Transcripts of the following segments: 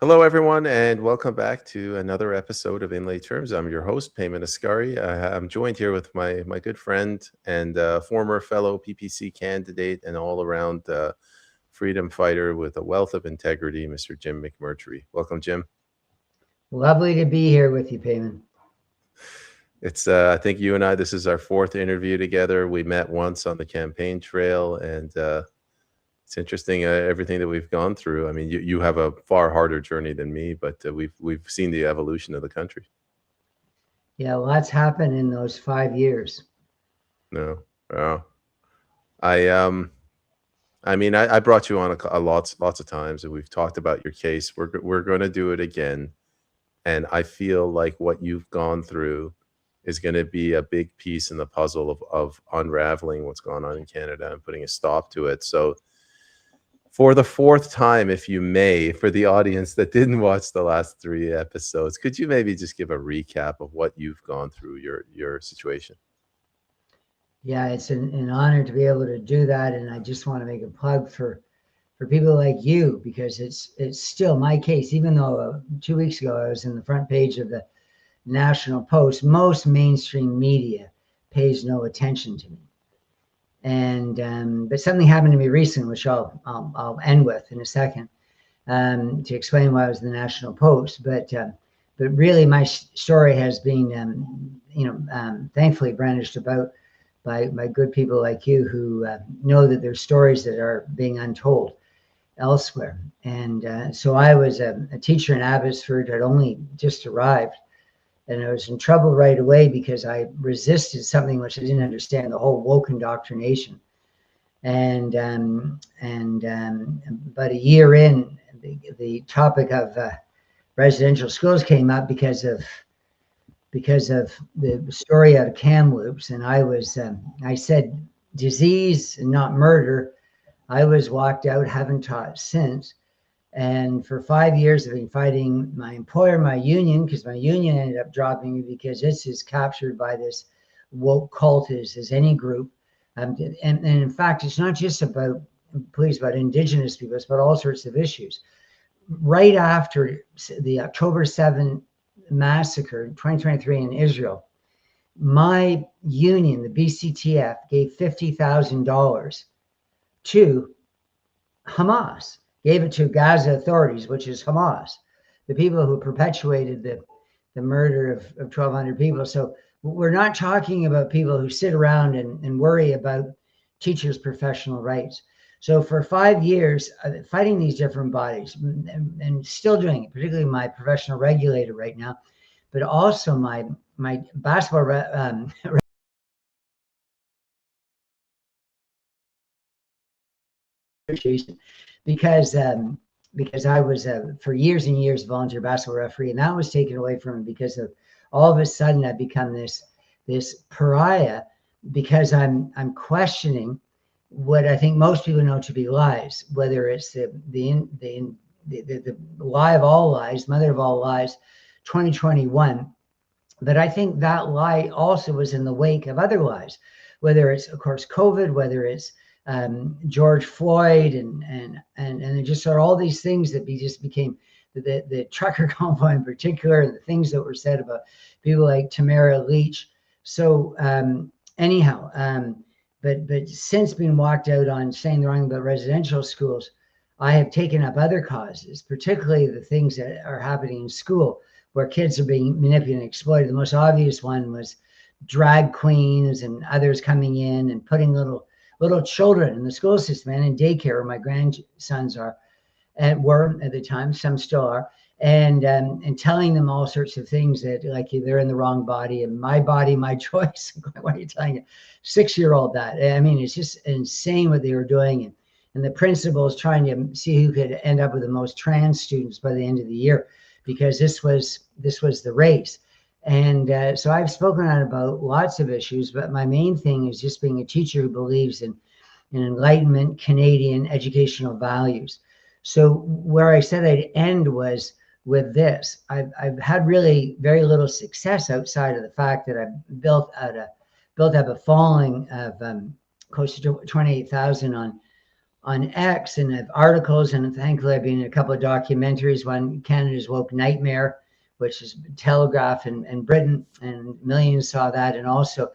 Hello, everyone, and welcome back to another episode of Inlay Terms. I'm your host, Payman Ascari. I'm joined here with my good friend and former fellow PPC candidate and all-around freedom fighter with a wealth of integrity, Mr. Jim McMurtry. Welcome, Jim. Lovely to be here with you, Payman. It's I think you and I, this is our fourth interview together. We met once on the campaign trail, and it's interesting everything that we've gone through. I mean, you have a far harder journey than me, but we've seen the evolution of the country. Yeah, lots happened in those 5 years. No, I mean, I brought you on a lots of times, and we've talked about your case. We're going to do it again, and I feel like what you've gone through is going to be a big piece in the puzzle of unraveling what's going on in Canada and putting a stop to it. So, for the fourth time, if you may, for the audience that didn't watch the last 3 episodes, could you maybe just give a recap of what you've gone through, your situation? Yeah, it's an honor to be able to do that, and I just want to make a plug for people like you, because it's still my case. Even though 2 weeks ago I was in the front page of the National Post, most mainstream media pays no attention to me. And but something happened to me recently, which I'll end with in a second, to explain why I was in the National Post. But really, my story has been, thankfully brandished about by good people like you who know that there's stories that are being untold elsewhere. And so I was a teacher in Abbotsford. I'd only just arrived, and I was in trouble right away because I resisted something which I didn't understand, the whole woke indoctrination. And about a year in, the topic of residential schools came up because of the story out of Kamloops. And I said disease and not murder. I was walked out, haven't taught since. And for 5 years, I've been fighting my employer, my union, because my union ended up dropping me because this is captured by this woke cult as any group. And in fact, it's not just about Indigenous people, it's about all sorts of issues. Right after the October 7 massacre in 2023 in Israel, my union, the BCTF, gave $50,000 to Hamas. Gave it to Gaza authorities, which is Hamas, the people who perpetuated the murder of 1,200 people. So we're not talking about people who sit around and worry about teachers' professional rights. So for 5 years, fighting these different bodies and still doing it, particularly my professional regulator right now, but also my basketball because I was for years and years volunteer basketball referee, and that was taken away from me because of all of a sudden I become this pariah because I'm questioning what I think most people know to be lies, whether it's the lie of all lies, mother of all lies, 2021. But I think that lie also was in the wake of other lies, whether it's, of course, COVID, whether it's George Floyd, and just sort of all these things that just became the trucker convoy in particular, and the things that were said about people like Tamara Leach. So but since being walked out on saying the wrong about residential schools, I have taken up other causes, particularly the things that are happening in school where kids are being manipulated and exploited. The most obvious one was drag queens and others coming in and putting little children in the school system and in daycare, where my grandsons were at the time, some still are, and telling them all sorts of things that, like, they're in the wrong body and my body, my choice. Why are you telling a 6-year-old that? I mean, it's just insane what they were doing. And the principal is trying to see who could end up with the most trans students by the end of the year, because this was the race. And so I've spoken out about lots of issues, but my main thing is just being a teacher who believes in Enlightenment Canadian educational values. So where I said I'd end was with this. I've had really very little success outside of the fact that I've built up a following of close to 28,000 on X and have articles, and thankfully I've been in a couple of documentaries. One, Canada's Woke Nightmare, which is Telegraph and Britain, and millions saw that, and also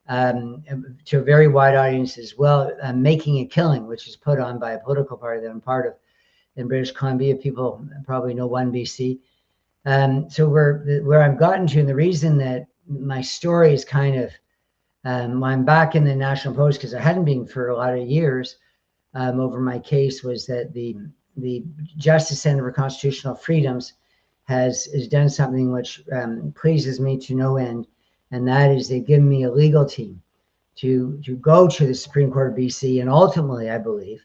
to a very wide audience as well, Making a Killing, which is put on by a political party that I'm part of in British Columbia. People probably know 1BC. So where I've gotten to, and the reason that my story is kind of, I'm back in the National Post because I hadn't been for a lot of years over my case, was that the Justice Center for Constitutional Freedoms has done something which pleases me to no end, and that is they've given me a legal team to go to the Supreme Court of BC, and ultimately, I believe,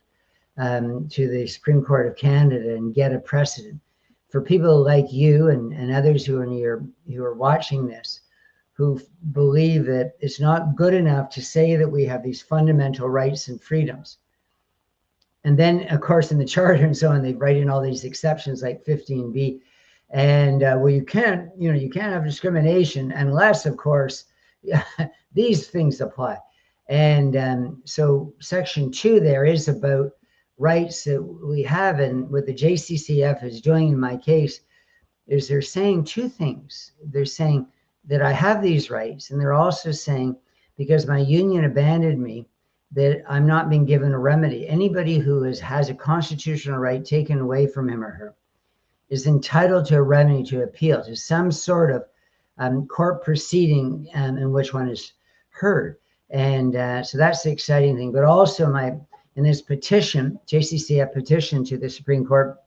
to the Supreme Court of Canada, and get a precedent for people like you and others who are watching this, who believe that it's not good enough to say that we have these fundamental rights and freedoms. And then, of course, in the charter and so on, they write in all these exceptions like 15B. And well, you can't have discrimination unless, of course, these things apply. And so Section 2 there is about rights that we have. And what the JCCF is doing in my case is they're saying two things. They're saying that I have these rights, and they're also saying, because my union abandoned me, that I'm not being given a remedy. Anybody who has a constitutional right taken away from him or her is entitled to a remedy, to appeal to some sort of court proceeding in which one is heard. And so that's the exciting thing. But also in this petition, JCCF petition to the Supreme Court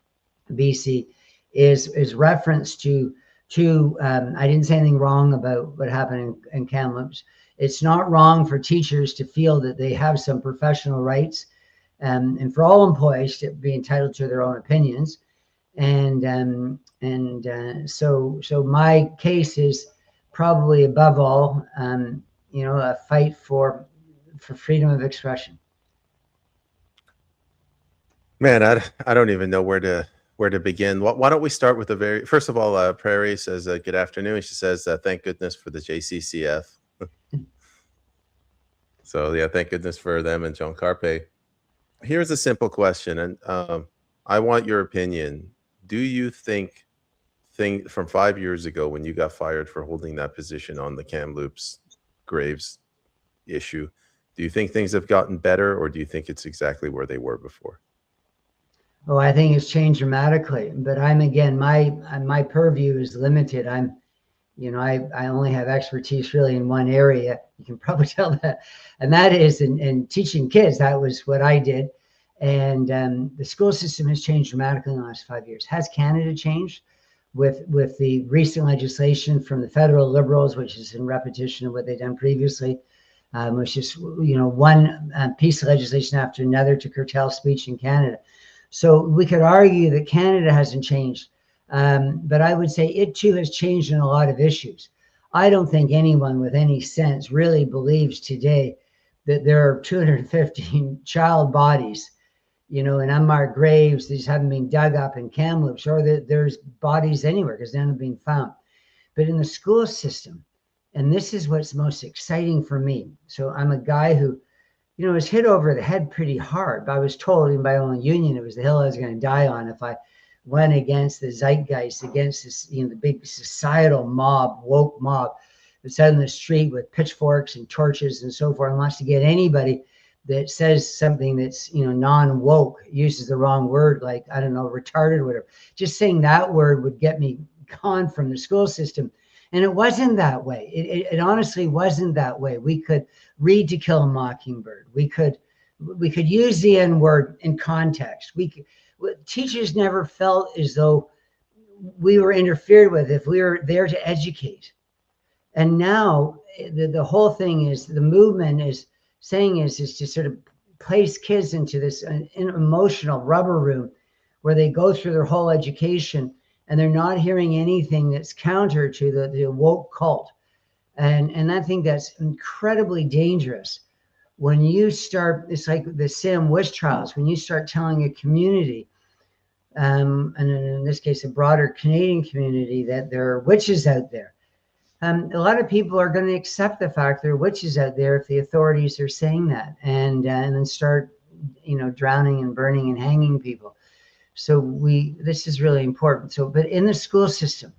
BC is reference to I didn't say anything wrong about what happened in Kamloops. It's not wrong for teachers to feel that they have some professional rights, and for all employees to be entitled to their own opinions. And so my case is probably above all, a fight for freedom of expression. Man, I don't even know where to begin. Why don't we start with the first of all, Prairie says good afternoon. She says thank goodness for the JCCF. So yeah, thank goodness for them and John Carpe. Here's a simple question, and I want your opinion. Do you think from 5 years ago when you got fired for holding that position on the Kamloops Graves issue, do you think things have gotten better, or do you think it's exactly where they were before? Oh, I think it's changed dramatically. But my purview is limited. I only have expertise really in one area. You can probably tell that. And that is in teaching kids. That was what I did. And the school system has changed dramatically in the last 5 years. Has Canada changed with the recent legislation from the federal Liberals, which is in repetition of what they've done previously, which is, one piece of legislation after another to curtail speech in Canada. So we could argue that Canada hasn't changed. But I would say it too has changed in a lot of issues. I don't think anyone with any sense really believes today that there are 215 child bodies, in unmarked graves. These haven't been dug up in Kamloops, or that there's bodies anywhere because none have been found. But in the school system, and this is what's most exciting for me. So I'm a guy who, was hit over the head pretty hard. But I was told in my own union it was the hill I was going to die on if I went against the zeitgeist, against this, the big societal mob, woke mob that's out in the street with pitchforks and torches and so forth, and wants to get anybody that says something that's, non-woke, uses the wrong word, like, I don't know, retarded or whatever. Just saying that word would get me gone from the school system. And it wasn't that way. It honestly wasn't that way. We could read To Kill a Mockingbird. We could use the N-word in context. Teachers never felt as though we were interfered with if we were there to educate. And now the whole thing is, the movement is saying is to sort of place kids into this emotional rubber room where they go through their whole education and they're not hearing anything that's counter to the woke cult. And I think that's incredibly dangerous. When you start, it's like the Salem witch trials, when you start telling a community, and in this case, a broader Canadian community, that there are witches out there. A lot of people are going to accept the fact there are witches out there if the authorities are saying that, and then start, drowning and burning and hanging people. So this is really important. So, but in the school system,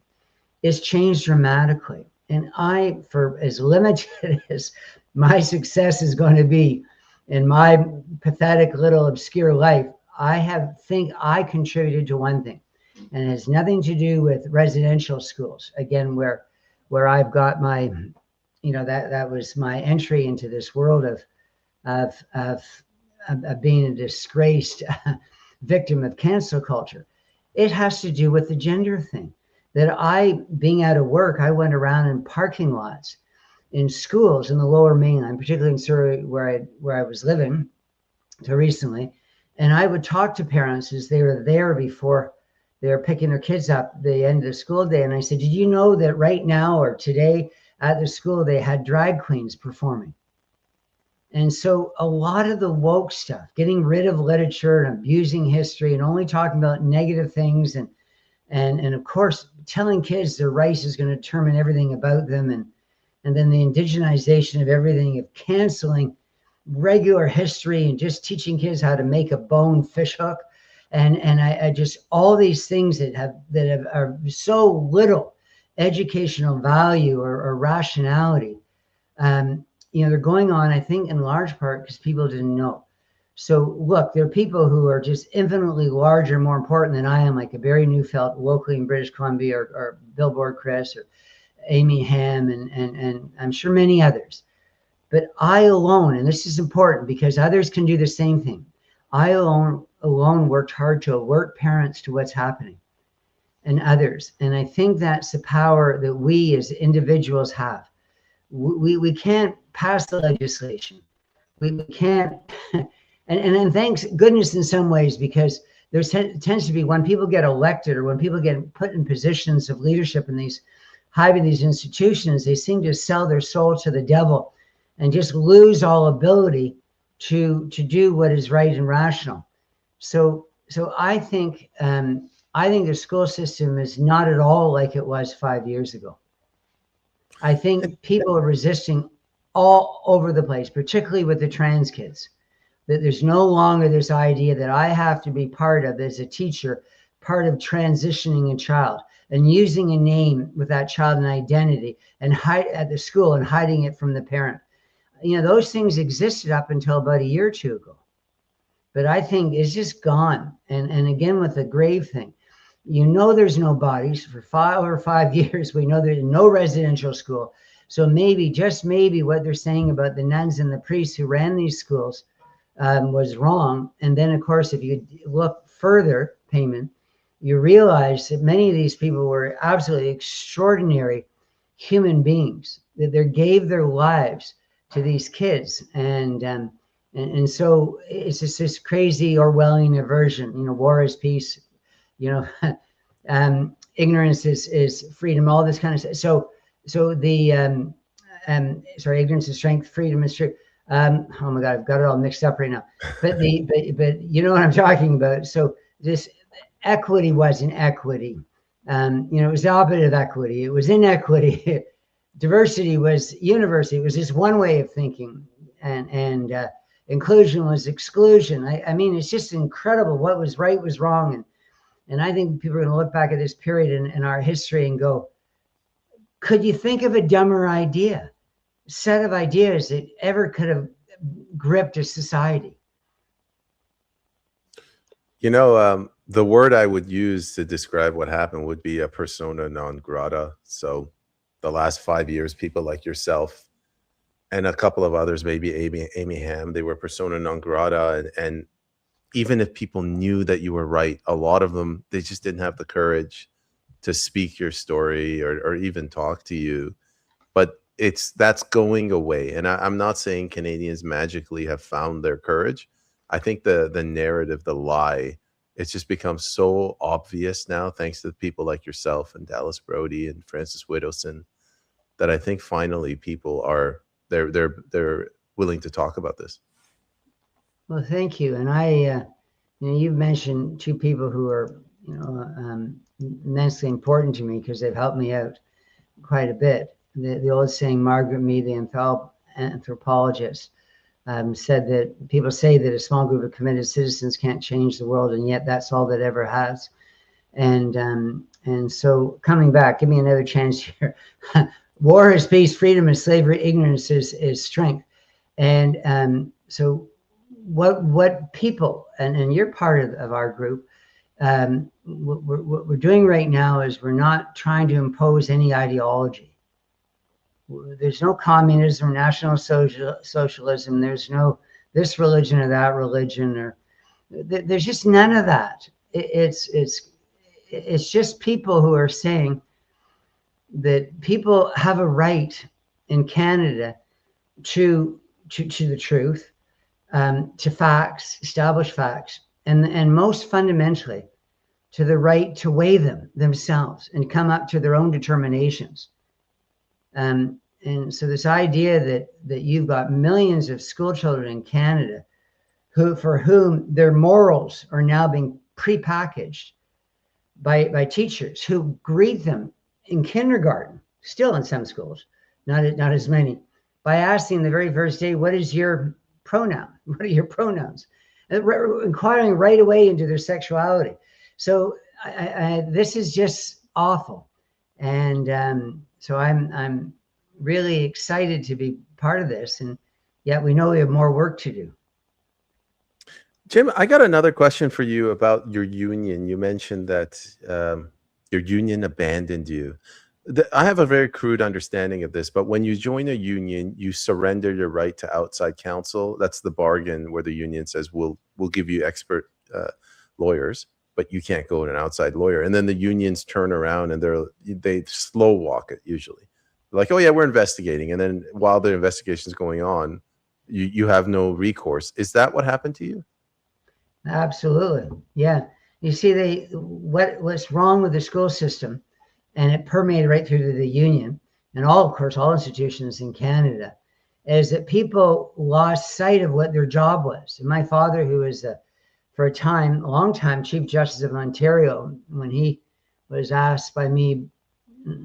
it's changed dramatically. And for as limited as my success is going to be in my pathetic little obscure life, I think I contributed to one thing, and it has nothing to do with residential schools. Again, where I've got my, that was my entry into this world of being a disgraced victim of cancel culture. It has to do with the gender thing. That being out of work, I went around in parking lots in schools in the Lower Mainland, particularly in Surrey, where I was living till recently, and I would talk to parents as they were there before they were picking their kids up at the end of the school day, and I said, "Did you know that right now or today at the school they had drag queens performing?" And so a lot of the woke stuff, getting rid of literature and abusing history and only talking about negative things, and of course telling kids their race is going to determine everything about them, and then the indigenization of everything, of canceling regular history and just teaching kids how to make a bone fish hook, and I just, all these things that are so little educational value or rationality, they're going on, I think, in large part because people didn't know. So look, there are people who are just infinitely larger, more important than I am, like a Barry Neufeld locally in British Columbia, or Billboard Chris, or Amy Ham, and I'm sure many others. But I alone, and this is important because others can do the same thing, I alone worked hard to alert parents to what's happening, and others. And I think that's the power that we as individuals have. We can't pass the legislation. We can't, and thanks goodness in some ways, because there tends to be, when people get elected or when people get put in positions of leadership in these institutions, they seem to sell their soul to the devil and just lose all ability to do what is right and rational. So I think the school system is not at all like it was 5 years ago. I think people are resisting all over the place, particularly with the trans kids, that there's no longer this idea that I have to be part of, as a teacher, part of transitioning a child and using a name with that child and identity and hide at the school and hiding it from the parent. Those things existed up until about a year or two ago, but I think it's just gone. And again, with the grave thing, there's no bodies for 5 years. We know there's no residential school. So maybe, just maybe, what they're saying about the nuns and the priests who ran these schools was wrong. And then, of course, if you look further, Payman, you realize that many of these people were absolutely extraordinary human beings, that they gave their lives to these kids. And so it's just this crazy Orwellian aversion, war is peace, ignorance is freedom, all this kind of stuff. So the ignorance is strength, freedom is truth. Oh my God, I've got it all mixed up right now. But you know what I'm talking about. So this equity wasn't equity. It was the opposite of equity. It was inequity. Diversity was university. It was just one way of thinking, and inclusion was exclusion. I mean, it's just incredible. What was right was wrong, and I think people are going to look back at this period in our history and go, could you think of a dumber set of ideas that ever could have gripped a society? The word I would use to describe what happened would be a persona non grata. So the last 5 years, people like yourself and a couple of others, maybe Amy Ham, they were persona non grata. And even if people knew that you were right, a lot of them, they just didn't have the courage to speak your story or even talk to you. But that's going away. And I'm not saying Canadians magically have found their courage. I think the narrative, the lie, it's just become so obvious now, thanks to people like yourself and Dallas Brody and Francis Widdowson, that I think finally people they're willing to talk about this. Well, thank you. And you've mentioned two people who are, immensely important to me because they've helped me out quite a bit. The old saying, Margaret Mead, the anthropologist, said that people say that a small group of committed citizens can't change the world, and yet that's all that ever has. And so coming back, give me another chance here. War is peace, freedom is slavery, ignorance is strength. And so what people, and you're part of our group, what we're doing right now is we're not trying to impose any ideology. There's no communism, national socialism. There's no this religion or that religion, or there's just none of that. It's just people who are saying that people have a right in Canada to the truth, to facts, established facts, and most fundamentally, to the right to weigh them themselves and come up to their own determinations. And so this idea that you've got millions of school children in Canada for whom their morals are now being prepackaged by teachers who greet them in kindergarten, still in some schools, not as many, by asking the very first day, what is your pronoun? What are your pronouns? Inquiring right away into their sexuality. So this is just awful. And so I'm really excited to be part of this. And yet we know we have more work to do. Jim, I got another question for you about your union. You mentioned that your union abandoned you. I have a very crude understanding of this, but when you join a union, you surrender your right to outside counsel. That's the bargain where the union says, we'll give you expert lawyers, but you can't go to an outside lawyer. And then the unions turn around and they slow walk it usually. Like, oh yeah, we're investigating. And then while the investigation is going on, you have no recourse. Is that what happened to you? Absolutely. Yeah. You see, what's wrong with the school system, and it permeated right through to the union and of course, all institutions in Canada, is that people lost sight of what their job was. And my father, who was for a long time, Chief Justice of Ontario, when he was asked by me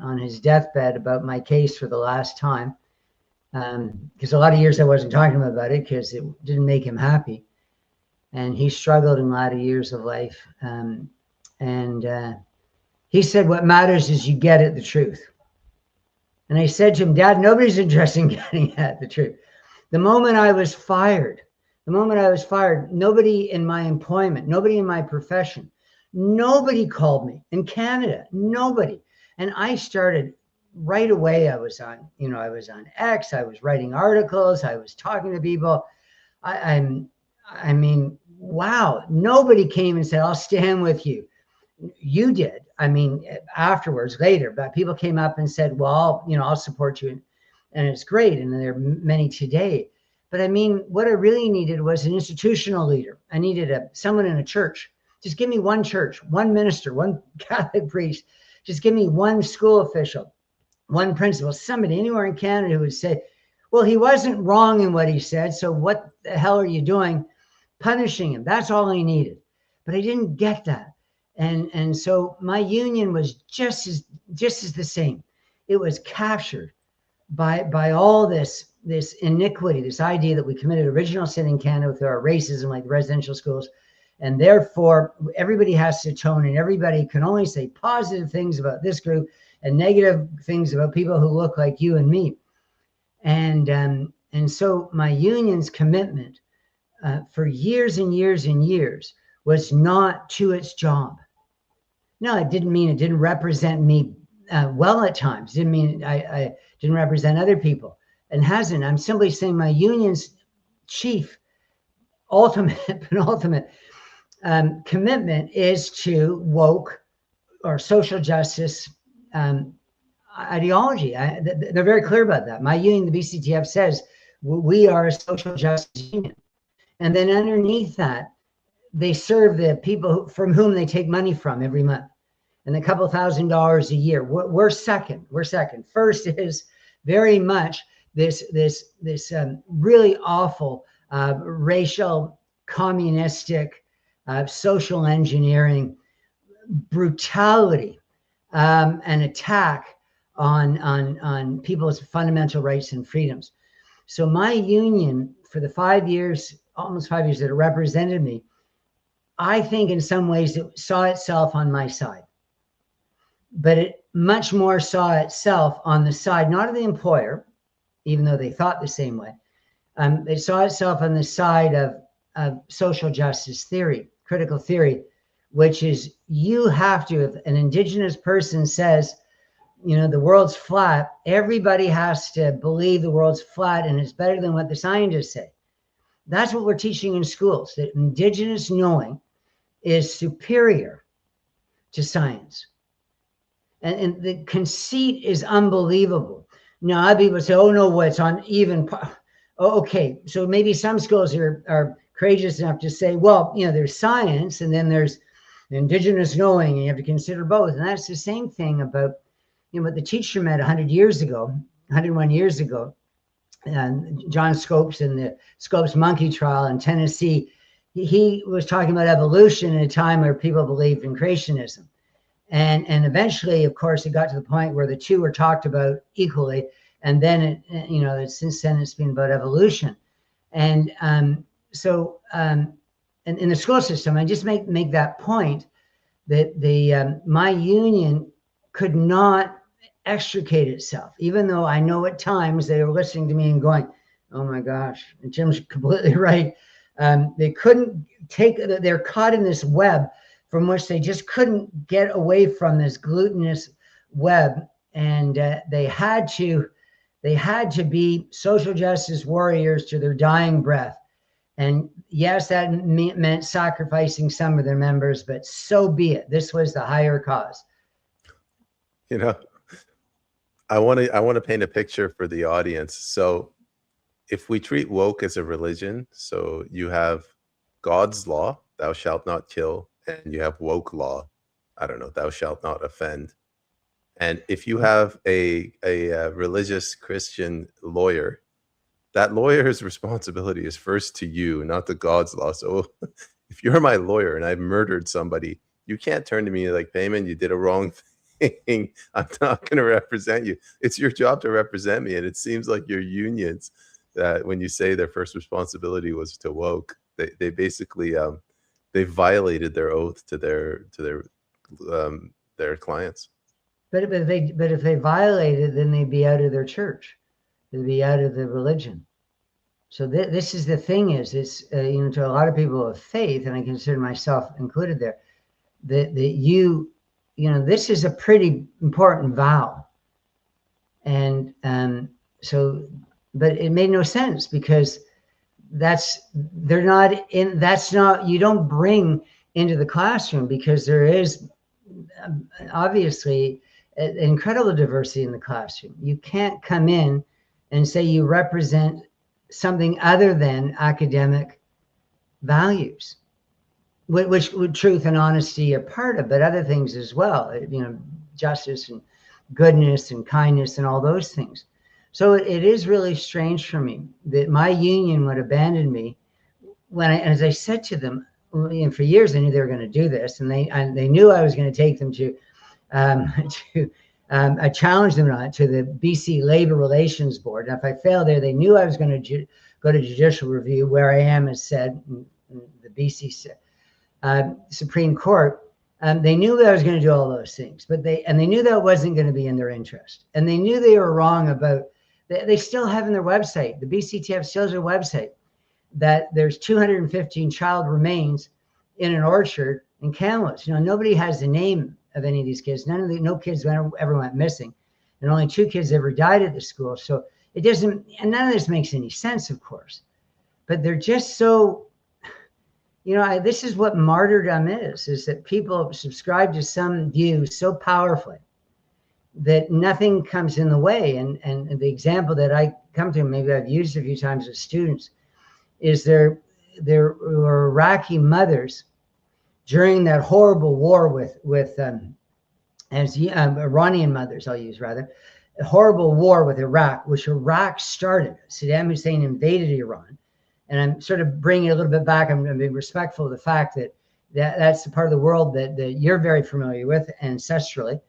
on his deathbed about my case for the last time, because a lot of years I wasn't talking to him about it because it didn't make him happy. And he struggled in a lot of years of life. He said, what matters is you get at the truth. And I said to him, Dad, nobody's interested in getting at the truth. The moment I was fired, nobody in my employment, nobody in my profession, nobody called me in Canada, nobody. And I started right away. I was on X, I was writing articles, I was talking to people. I mean, wow, nobody came and said, I'll stand with you. You did. I mean, afterwards, later, but people came up and said, well, I'll support you. And it's great. And there are many today. But I mean, what I really needed was an institutional leader. I needed someone in a church. Just give me one church, one minister, one Catholic priest. Just give me one school official, one principal, somebody anywhere in Canada who would say, well, he wasn't wrong in what he said. So what the hell are you doing punishing him? That's all I needed. But I didn't get that. And so my union was just as the same. It was captured by all this iniquity, this idea that we committed original sin in Canada with our racism, like residential schools, and therefore everybody has to atone, and everybody can only say positive things about this group and negative things about people who look like you and me. And so my union's commitment for years and years and years was not to its job. No, it didn't mean it didn't represent me well at times. It didn't mean I didn't represent other people, and hasn't. I'm simply saying my union's chief, penultimate commitment is to woke or social justice ideology. They're very clear about that. My union, the BCTF, says we are a social justice union. And then underneath that, they serve the people from whom they take money from every month, and a couple $1,000s a year. We're second. First is very much this really awful racial, communistic, social engineering brutality, and attack on people's fundamental rights and freedoms. So my union for the 5 years, almost 5 years that it represented me, I think in some ways it saw itself on my side, but it much more saw itself on the side, not of the employer, even though they thought the same way. It saw itself on the side of social justice theory, critical theory, which is you have to, if an Indigenous person says, you know, the world's flat, everybody has to believe the world's flat and it's better than what the scientists say. That's what we're teaching in schools, that Indigenous knowing is superior to science. And the conceit is unbelievable. Now, other people say, oh no, what's on even, oh, okay. So maybe some schools are courageous enough to say, well, you know, there's science and then there's Indigenous knowing, and you have to consider both. And that's the same thing about, you know, what the teacher meant 101 years ago, John Scopes in the Scopes monkey trial in Tennessee, he was talking about evolution in a time where people believed in creationism. And eventually, of course, it got to the point where the two were talked about equally. And then, since then, it's been about evolution. And so in the school system, I just make that point that my union could not extricate itself, even though I know at times they were listening to me and going, oh my gosh, and Jim's completely right. They couldn't they're caught in this web from which they just couldn't get away from, this glutinous web. And they had to be social justice warriors to their dying breath. And yes, that meant sacrificing some of their members, but so be it. This was the higher cause. You know, I want to paint a picture for the audience. So if we treat woke as a religion, so you have God's law, thou shalt not kill, and you have woke law, I don't know, thou shalt not offend. And if you have a religious Christian lawyer, that lawyer's responsibility is first to you, not to God's law. So if you're my lawyer and I've murdered somebody, you can't turn to me like, Payman, you did a wrong thing. I'm not going to represent you. It's your job to represent me. And it seems like your unions, that when you say their first responsibility was to woke, they basically they violated their oath to their clients. But if they violated, then they'd be out of their church. They'd be out of the religion. So this is the thing is, it's to a lot of people of faith, and I consider myself included there, that this is a pretty important vow. And so, but it made no sense because you don't bring into the classroom, because there is obviously an incredible diversity in the classroom. You can't come in and say you represent something other than academic values, which truth and honesty are part of, but other things as well, justice and goodness and kindness and all those things. So it is really strange for me that my union would abandon me as I said to them, and for years I knew they were going to do this, and they knew I was going to take them to I challenged them on it to the BC Labor Relations Board. And if I failed there, they knew I was going to go to judicial review, where I am, as said, in the BC Supreme Court. They knew that I was going to do all those things, but they knew that wasn't going to be in their interest. And they knew they were wrong about, they still have in their website, the BCTF still has a website, that there's 215 child remains in an orchard in Kamloops. Nobody has the name of any of these kids. No kids ever went missing, and only 2 kids ever died at the school. So it doesn't, and none of this makes any sense, of course, but they're just so, this is what martyrdom is that people subscribe to some view so powerfully that nothing comes in the way. And the example that I come to, maybe I've used a few times with students, is there were Iraqi mothers during that horrible war with Iranian mothers, I'll use rather, a horrible war with Iraq, which Iraq started. Saddam Hussein invaded Iran. And I'm sort of bringing it a little bit back. I'm being respectful of the fact that that's the part of the world that you're very familiar with ancestrally.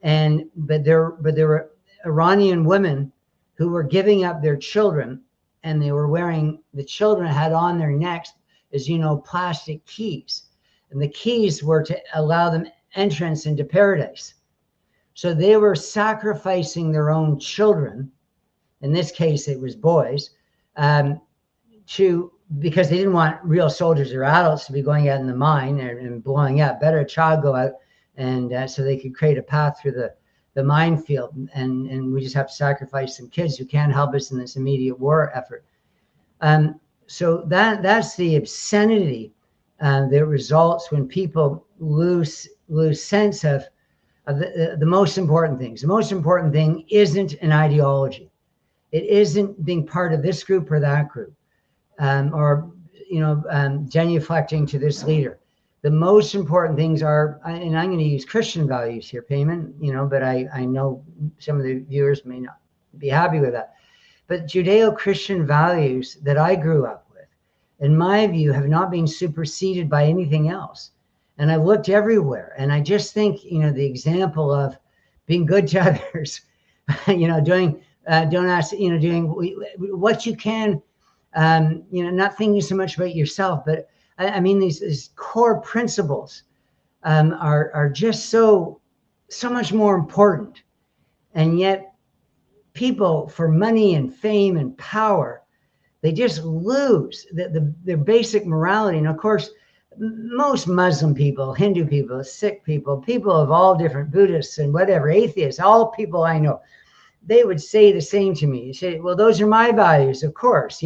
But there were Iranian women who were giving up their children and they were wearing, the children had on their necks, as you know, plastic keys. And the keys were to allow them entrance into paradise. So they were sacrificing their own children. In this case, it was boys, because they didn't want real soldiers or adults to be going out in the mine and blowing up. Better a child go out, and so they could create a path through the minefield. And we just have to sacrifice some kids who can't help us in this immediate war effort. So that's the obscenity that results when people lose sense of the most important things. The most important thing isn't an ideology. It isn't being part of this group or that group, or genuflecting to this leader. The most important things are, and I'm going to use Christian values here, Payman, but I know some of the viewers may not be happy with that. But Judeo-Christian values that I grew up with, in my view, have not been superseded by anything else. And I've looked everywhere, and I just think, the example of being good to others, doing what you can, not thinking so much about yourself, but I mean, these core principles are just so much more important. And yet people, for money and fame and power, they just lose their basic morality. And of course, most Muslim people, Hindu people, Sikh people, people of all different, Buddhists and whatever, atheists, all people I know, they would say the same to me. You say, well, those are my values, of course.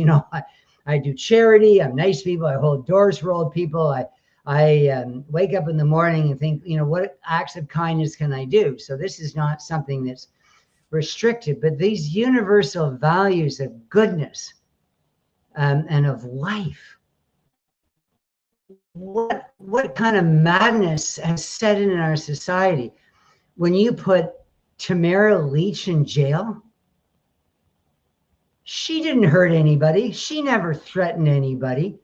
I do charity. I'm nice to people. I hold doors for old people. I wake up in the morning and think, what acts of kindness can I do? So this is not something that's restricted, but these universal values of goodness and of life. What kind of madness has set in our society when you put Tamara Leach in jail? She didn't hurt anybody. She never threatened anybody.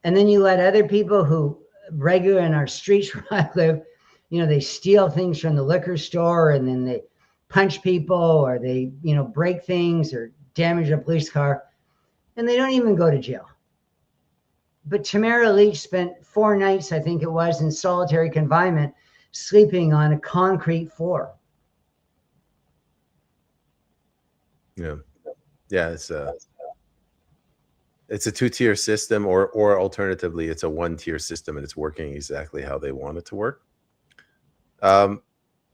And then you let other people who regular in our streets where I live, they steal things from the liquor store, and then they punch people, or they, break things or damage a police car, and they don't even go to jail. But Tamara Leach spent 4 nights, I think it was, in solitary confinement, sleeping on a concrete floor. Yeah. It's a 2-tier system, or alternatively, it's a 1-tier system, and it's working exactly how they want it to work.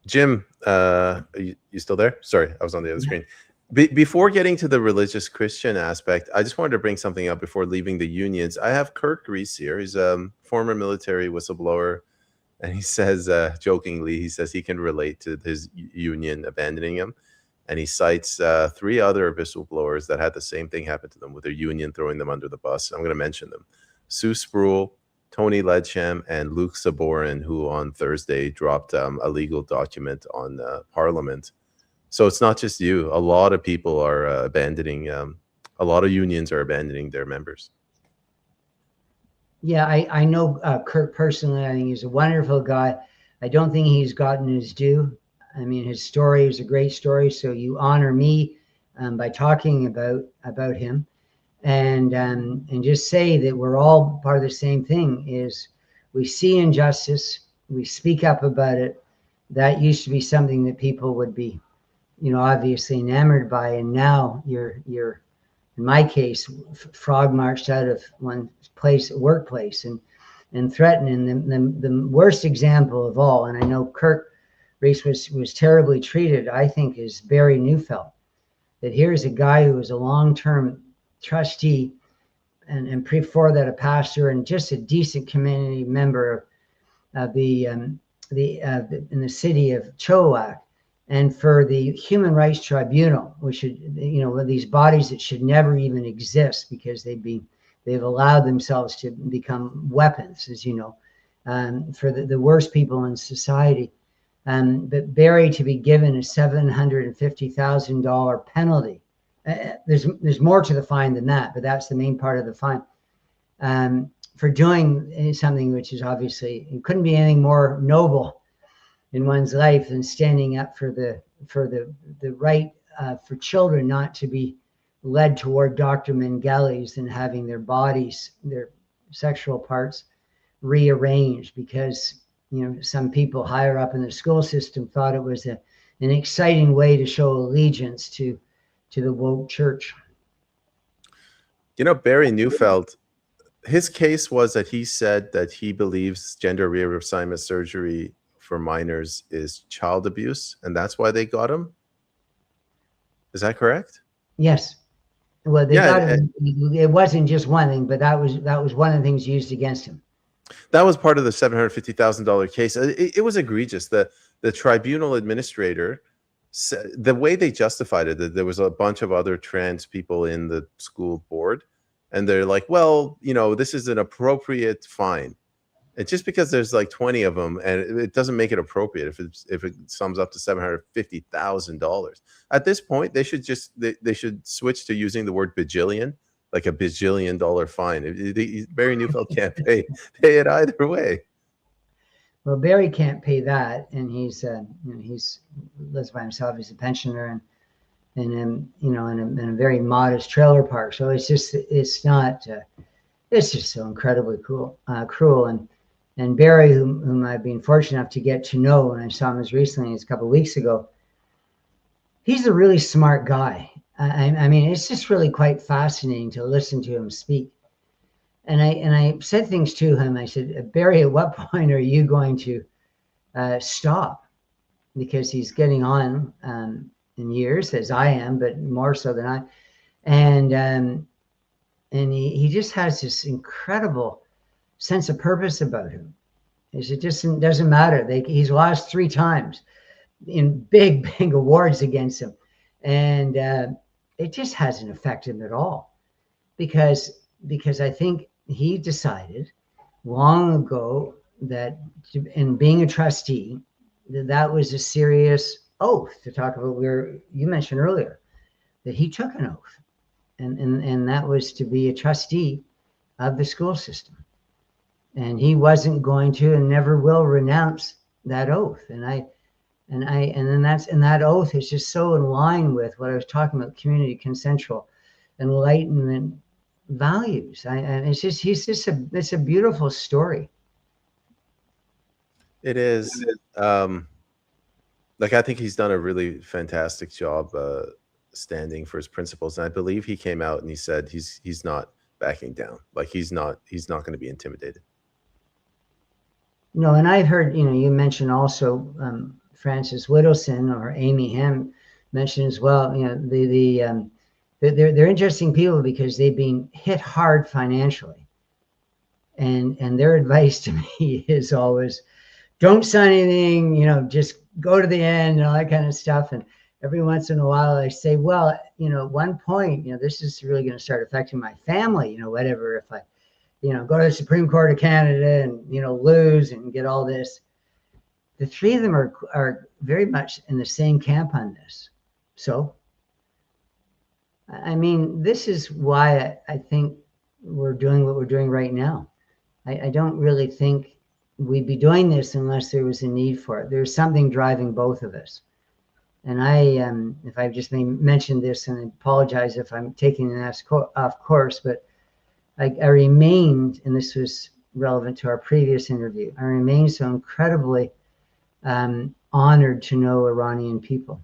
Jim, are you still there? Sorry, I was on the other screen. Before getting to the religious Christian aspect, I just wanted to bring something up before leaving the unions. I have Kirk Reese here. He's a former military whistleblower, and he says, jokingly, he can relate to his union abandoning him. And he cites 3 other whistleblowers that had the same thing happen to them, with their union throwing them under the bus. I'm going to mention them: Sue Spruill, Tony Ledsham, and Luke Saborin, who on Thursday dropped a legal document on Parliament. So it's not just you. A lot of people are abandoning, a lot of unions are abandoning their members. Yeah, I know Kirk personally. I think he's a wonderful guy. I don't think he's gotten his due. I mean, his story is a great story. So you honor me by talking about him, and just say that we're all part of the same thing. Is we see injustice, we speak up about it. That used to be something that people would be, obviously enamored by, and now you're in my case, frog marched out of one workplace and threatened. And the worst example of all, and I know Kirk Reese was terribly treated, I think, is Barry Neufeld. That here's a guy who was a long-term trustee and before that a pastor and just a decent community member of in the city of Chilliwack. And for the Human Rights Tribunal, which should, these bodies that should never even exist because they've allowed themselves to become weapons, as you know, for the worst people in society. But Barry to be given a $750,000 penalty. There's more to the fine than that, but that's the main part of the fine. For doing something which is obviously, it couldn't be anything more noble in one's life than standing up for the right for children not to be led toward Dr. Mengele's and having their bodies, their sexual parts rearranged because, some people higher up in the school system thought it was an exciting way to show allegiance to the woke church. Barry Neufeld, his case was that he said that he believes gender reassignment surgery for minors is child abuse, and that's why they got him. Is that correct? Yes. Well, they Yeah, got him. It wasn't just one thing, but that was one of the things used against him. that was part of the $750,000 case. It was egregious. The tribunal administrator, the way they justified it, that there was a bunch of other trans people in the school board, and they're like, well, this is an appropriate fine. And just because there's like 20 of them, and it doesn't make it appropriate if it sums up to $750,000. At this point, they should switch to using the word bajillion, like a bajillion-dollar fine. Barry Neufeld can't pay it either way. Well, Barry can't pay that, and he's lives by himself. He's a pensioner, and in a very modest trailer park. So it's just so incredibly cruel. And Barry, whom I've been fortunate enough to get to know, and I saw him as recently as a couple of weeks ago, he's a really smart guy. I mean, it's just really quite fascinating to listen to him speak. And I said things to him. I said, Barry, at what point are you going to stop? Because he's getting on in years, as I am, but more so than I. And he just has this incredible sense of purpose about him. It just doesn't matter. He's lost 3 times in big awards against him, and it just hasn't affected him at all, because I think he decided long ago that in being a trustee, that was a serious oath, to talk about where you mentioned earlier that he took an oath, and that was to be a trustee of the school system. And he wasn't going to and never will renounce that oath. And that oath is just so in line with what I was talking about, community, consensual, enlightenment values. And it's a beautiful story. It is. I think he's done a really fantastic job standing for his principles. And I believe he came out and he said he's not backing down. Like he's not going to be intimidated. And I've heard, you mentioned also Frances Whittleson or Amy Ham mentioned as well. They're interesting people because they've been hit hard financially, and their advice to me is always, don't sign anything. Just go to the end and all that kind of stuff. And every once in a while, I say, well, at one point, this is really going to start affecting my family. Whatever, if I go to the Supreme Court of Canada and, lose and get all this. The 3 of them are very much in the same camp on this. So, I mean, this is why I think we're doing what we're doing right now. I don't really think we'd be doing this unless there was a need for it. There's something driving both of us. And if I've just mentioned this, and I apologize if I'm taking an off course, but I remained, and this was relevant to our previous interview, I remain so incredibly honored to know Iranian people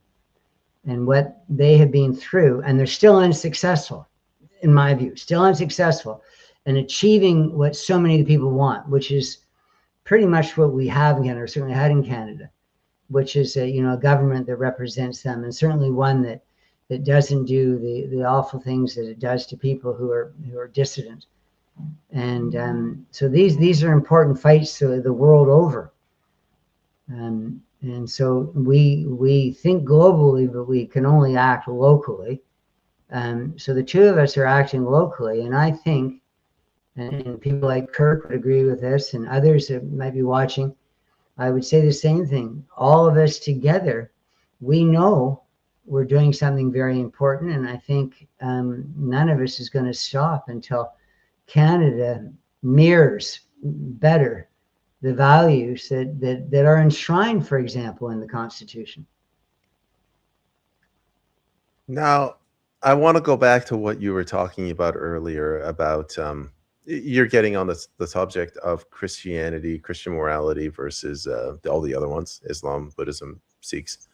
and what they have been through. And they're still unsuccessful, in my view, still unsuccessful in achieving what so many people want, which is pretty much what we have in Canada, or certainly had in Canada, which is a government that represents them, and certainly one that doesn't do the awful things that it does to people who are dissident. And so these are important fights the world over. And so we think globally, but we can only act locally. So the 2 of us are acting locally, and I think, and people like Kirk would agree with this, and others that might be watching, I would say the same thing. All of us together, we know we're doing something very important, and I think none of us is going to stop until Canada mirrors better the values that are enshrined, for example, in the Constitution. Now, I want to go back to what you were talking about earlier about you're getting on the subject of Christianity, Christian morality versus all the other ones, Islam, Buddhism, Sikhs.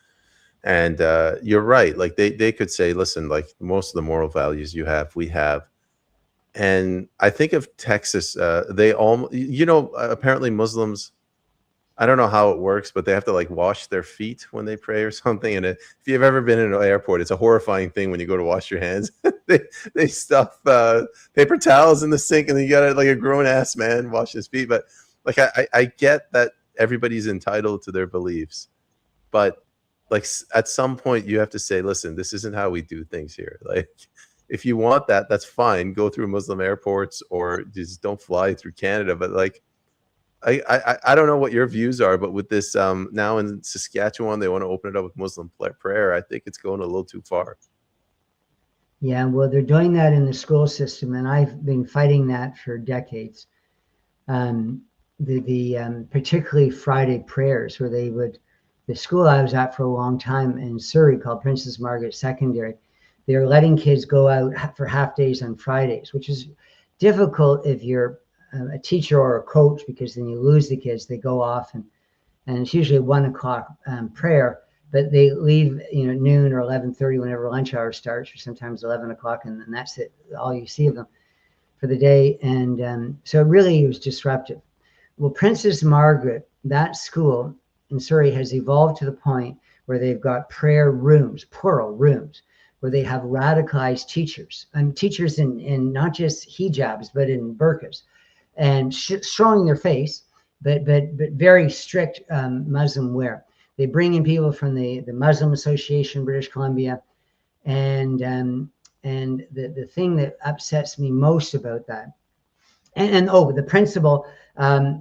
And you're right. Like they could say, listen, like most of the moral values you have, we have. And I think of Texas, they all, apparently Muslims, I don't know how it works, but they have to like wash their feet when they pray or something. And if you've ever been in an airport, it's a horrifying thing when you go to wash your hands. they stuff paper towels in the sink, and then you got like a grown ass man wash his feet. But like I get that everybody's entitled to their beliefs, but like at some point you have to say, listen, this isn't how we do things here. Like if you want that, that's fine. Go through Muslim airports or just don't fly through Canada. But like I don't know what your views are, but with this now in Saskatchewan, they want to open it up with Muslim prayer. I think it's going a little too far. Yeah, well, they're doing that in the school system, and I've been fighting that for decades. Particularly Friday prayers, where the school I was at for a long time in Surrey called Princess Margaret Secondary, they're letting kids go out for half days on Fridays, which is difficult if you're a teacher or a coach, because then you lose the kids. They go off, and it's usually 1 o'clock prayer, but they leave noon or 11:30 whenever lunch hour starts, or sometimes 11 o'clock, and then that's it, all you see of them for the day. And so it really was disruptive. Well, Princess Margaret, that school in Surrey, has evolved to the point where they've got prayer rooms, plural rooms, where they have radicalized teachers, and teachers in not just hijabs, but in burqas, and showing their face, but very strict Muslim wear. They bring in people from the Muslim Association, British Columbia, and the thing that upsets me most about that, and the principal, I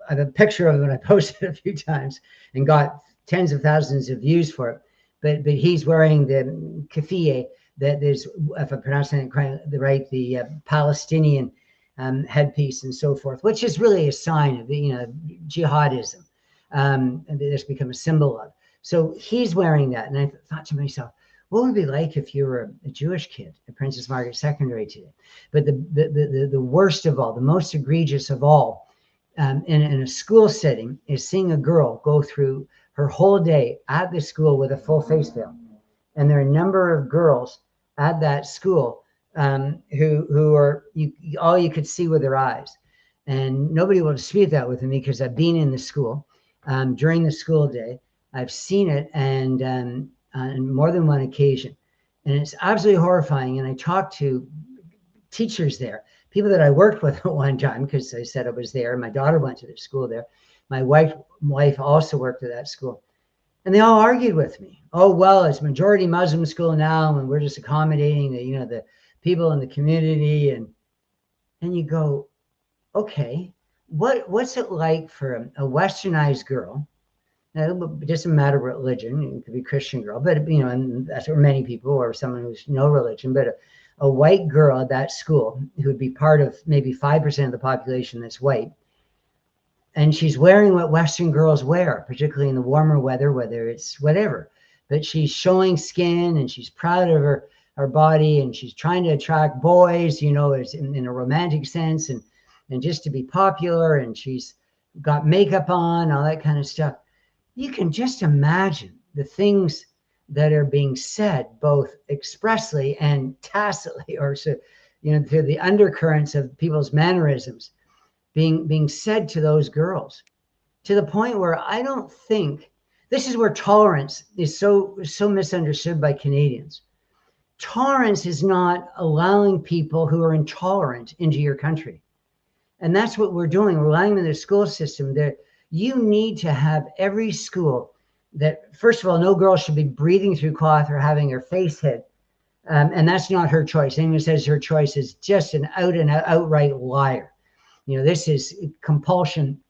have a picture of him, and I posted a few times and got tens of thousands of views for it. But he's wearing the keffiyeh, that is, if I'm pronouncing it right, the Palestinian headpiece and so forth, which is really a sign of jihadism, and that's become a symbol of. So he's wearing that, and I thought to myself, what would it be like if you were a Jewish kid at Princess Margaret Secondary today? But the worst of all, the most egregious of all, in a school setting, is seeing a girl go through her whole day at the school with a full face veil. And there are a number of girls at that school who are, all you could see with their eyes. And nobody will dispute that with me, because I've been in the school during the school day. I've seen it, and on more than one occasion. And it's absolutely horrifying. And I talked to teachers there, people that I worked with at one time, because I said I was there. My daughter went to the school there. My wife also worked at that school. And they all argued with me. Oh, well, it's majority Muslim school now, and we're just accommodating the people in the community. And you go, okay, what's it like for a westernized girl? Now, it doesn't matter what religion, it could be a Christian girl, but and that's for many people, or someone who's no religion, but a white girl at that school who would be part of maybe 5% of the population that's white. And she's wearing what Western girls wear, particularly in the warmer weather, whether it's whatever. But she's showing skin, and she's proud of her body, and she's trying to attract boys, as in a romantic sense, and just to be popular. And she's got makeup on, all that kind of stuff. You can just imagine the things that are being said, both expressly and tacitly, or through the undercurrents of people's mannerisms, being said to those girls, to the point where I don't think, this is where tolerance is so misunderstood by Canadians. Tolerance is not allowing people who are intolerant into your country. And that's what we're doing. We're allowing them in the school system. That you need to have every school that, first of all, no girl should be breathing through cloth or having her face hid. And that's not her choice. Anyone who says her choice is just an outright liar. This is compulsion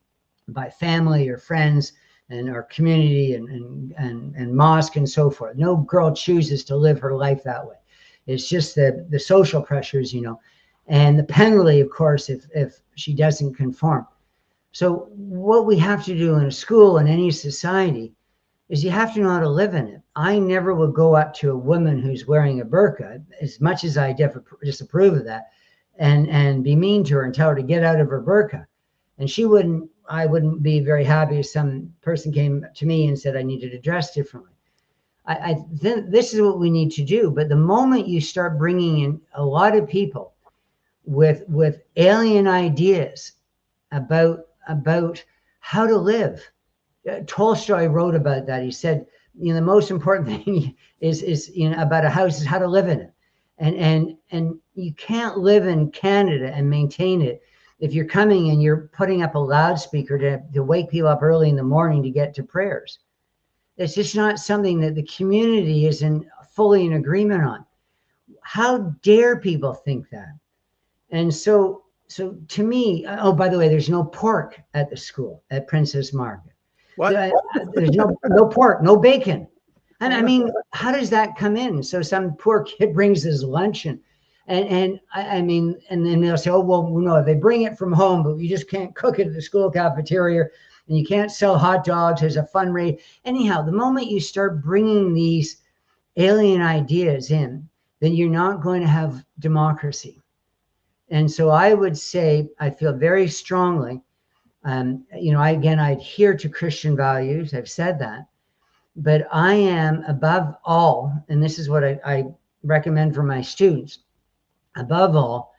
by family or friends and our community and mosque and so forth. No girl chooses to live her life that way. It's just the social pressures, and the penalty, of course, if she doesn't conform. So what we have to do in a school, in any society, is you have to know how to live in it. I never would go up to a woman who's wearing a burqa, as much as I disapprove of that, and be mean to her and tell her to get out of her burqa. And I wouldn't be very happy if some person came to me and said I needed to dress differently. I think this is what we need to do. But the moment you start bringing in a lot of people with alien ideas about how to live, Tolstoy wrote about that. He said, the most important thing is about a house is how to live in it, and you can't live in Canada and maintain it if you're coming and you're putting up a loudspeaker to wake people up early in the morning to get to prayers. It's just not something that the community isn't fully in agreement on. How dare people think that? And so to me, oh, by the way, there's no pork at the school at Princess Market. What? There's no pork, no bacon. And I mean, how does that come in? So some poor kid brings his lunch and I mean, and then they'll say, oh, well, no, they bring it from home, but you just can't cook it at the school cafeteria and you can't sell hot dogs as a fundraiser. Anyhow, the moment you start bringing these alien ideas in, then you're not going to have democracy. And so I would say, I feel very strongly, I adhere to Christian values. I've said that, but I am above all, and this is what I recommend for my students. Above all,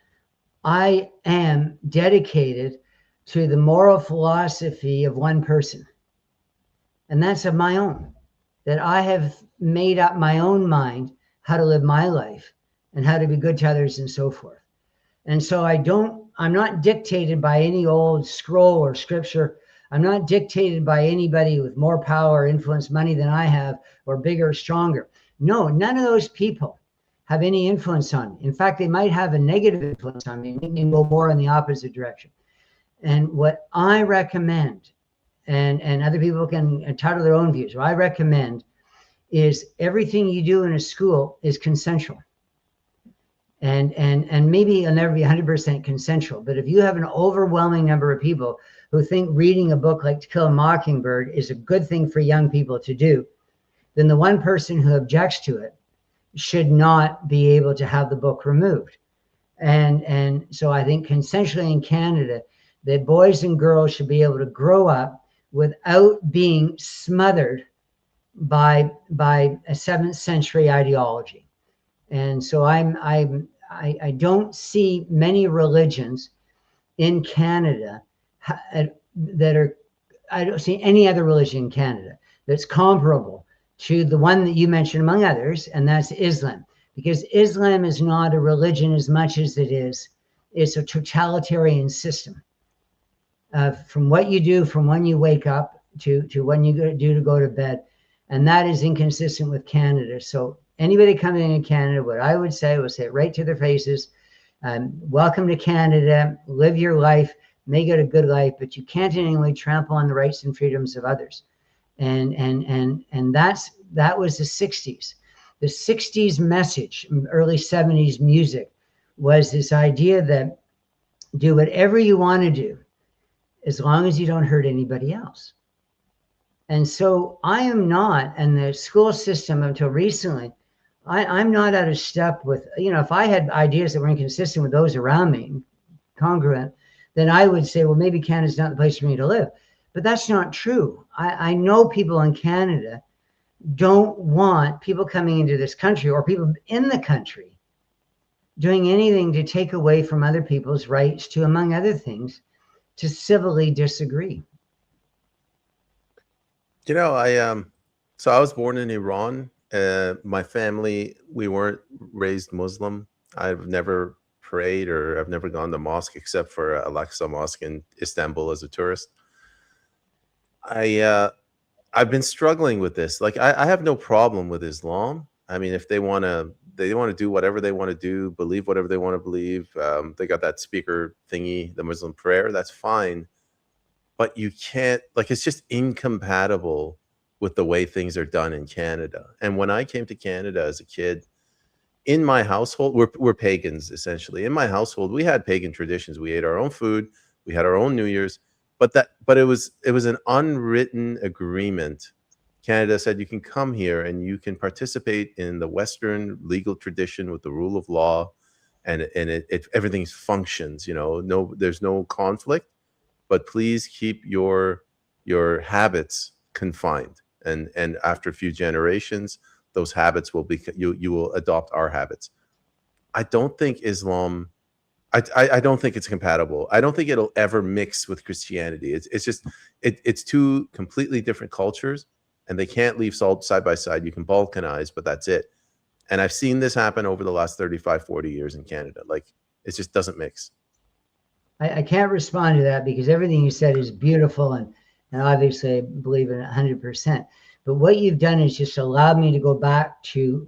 I am dedicated to the moral philosophy of one person, and that's of my own, that I have made up my own mind how to live my life and how to be good to others and so forth. And so I'm not dictated by any old scroll or scripture. I'm not dictated by anybody with more power or influence, money than I have, or bigger or stronger. No, none of those people have any influence on me. In fact, they might have a negative influence on me. They can go more in the opposite direction. And what I recommend, and other people can title their own views, what I recommend is everything you do in a school is consensual. And maybe it'll never be 100% consensual, but if you have an overwhelming number of people who think reading a book like To Kill a Mockingbird is a good thing for young people to do, then the one person who objects to it should not be able to have the book removed. And so I think consensually in Canada, that boys and girls should be able to grow up without being smothered by a 7th century ideology. And so I don't see many religions in Canada that are, I don't see any other religion in Canada that's comparable to the one that you mentioned, among others, and that's Islam. Because Islam is not a religion as much as it's a totalitarian system. From what you do, from when you wake up to when you go to bed. And that is inconsistent with Canada. So anybody coming in Canada, what I would say was say it right to their faces. Welcome to Canada, live your life, make it a good life, but you can't in any way trample on the rights and freedoms of others. And that was the 60s. The 60s message, early 70s music, was this idea that do whatever you want to do as long as you don't hurt anybody else. And so I am not, and the school system until recently, I'm not out of step with, if I had ideas that were inconsistent with those around me, congruent, then I would say, well, maybe Canada's not the place for me to live. But that's not true. I know people in Canada don't want people coming into this country or people in the country doing anything to take away from other people's rights to, among other things, to civilly disagree. So I was born in Iran. My family, we weren't raised Muslim. I've never prayed or I've never gone to mosque except for Al-Aqsa Mosque in Istanbul as a tourist. I've been struggling with this. Like I have no problem with Islam. I mean, if they want to do whatever they want to do, believe whatever they want to believe. They got that speaker thingy, the Muslim prayer. That's fine. But you can't, like, it's just incompatible with the way things are done in Canada. And when I came to Canada as a kid, in my household, we're pagans essentially. In my household, we had pagan traditions. We ate our own food. We had our own New Year's. But it was an unwritten agreement. Canada said you can come here and you can participate in the Western legal tradition with the rule of law, and everything functions. No, there's no conflict, but please keep your habits confined, and after a few generations, those habits will be you will adopt our habits. I don't think Islam. I don't think it's compatible. I don't think it'll ever mix with Christianity. It's just it's two completely different cultures, and they can't leave side by side. You can balkanize, but that's it. And I've seen this happen over the last 35, 40 years in Canada. Like, it just doesn't mix. I can't respond to that because everything you said is beautiful, and obviously I believe in it 100%. But what you've done is just allowed me to go back to